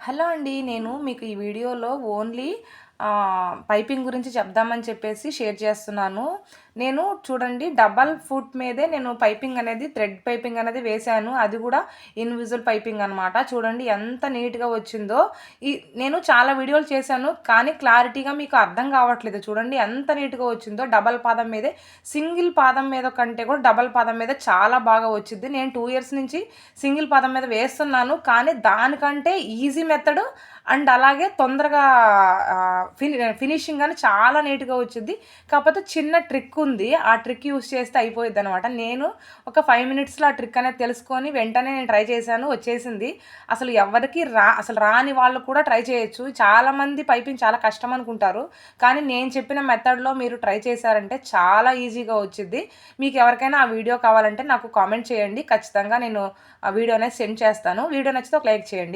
Hello అండి. నేను మీకు ఈ వీడియోలో ఓన్లీ పైపింగ్ గురించి చెప్దామని చెప్పేసి షేర్ చేస్తున్నాను. నేను చూడండి డబల్ ఫుట్ మీదే నేను పైపింగ్ అనేది థ్రెడ్ పైపింగ్ అనేది వేశాను. అది కూడా ఇన్విజిబుల్ పైపింగ్ అనమాట. చూడండి ఎంత నీట్‌గా వచ్చిందో. ఈ నేను చాలా వీడియోలు చేశాను. కానీ క్లారిటీగా మీకు అర్థం కావట్లేదు. చూడండి ఎంత నీట్‌గా వచ్చిందో. డబల్ పాదం మీదే సింగిల్ పాదం మీద కంటే కూడా డబల్ పాదం మీద చాలా బాగా వచ్చిద్ది. నేను 2 ఇయర్స్ నుంచి సింగిల్ పాదం మీద వేస్తున్నాను. కానీ దానికంటే ఈజీ మెథడు అండ్ అలాగే తొందరగా ఫినిషింగ్ అని చాలా నీట్‌గా వచ్చిద్ది. కాకపోతే చిన్న ట్రిక్ ఉంది. ఆ ట్రిక్ యూజ్ చేస్తే అయిపోయిద్దనమాట. నేను ఒక 5 మినిట్స్‌లో ఆ ట్రిక్ అనేది తెలుసుకొని వెంటనే నేను ట్రై చేశాను. వచ్చేసింది. అసలు ఎవరికీ అసలు రాని వాళ్ళు కూడా ట్రై చేయొచ్చు. చాలామంది పైపింగ్ చాలా కష్టం అనుకుంటారు. కానీ నేను చెప్పిన మెథడ్‌లో మీరు ట్రై చేశారంటే చాలా ఈజీగా వచ్చిద్ది. మీకు ఎవరికైనా ఆ వీడియో కావాలంటే నాకు కామెంట్ చేయండి. ఖచ్చితంగా నేను ఆ వీడియో అనేది సెండ్ చేస్తాను. వీడియో నచ్చితే ఒక లైక్ చేయండి.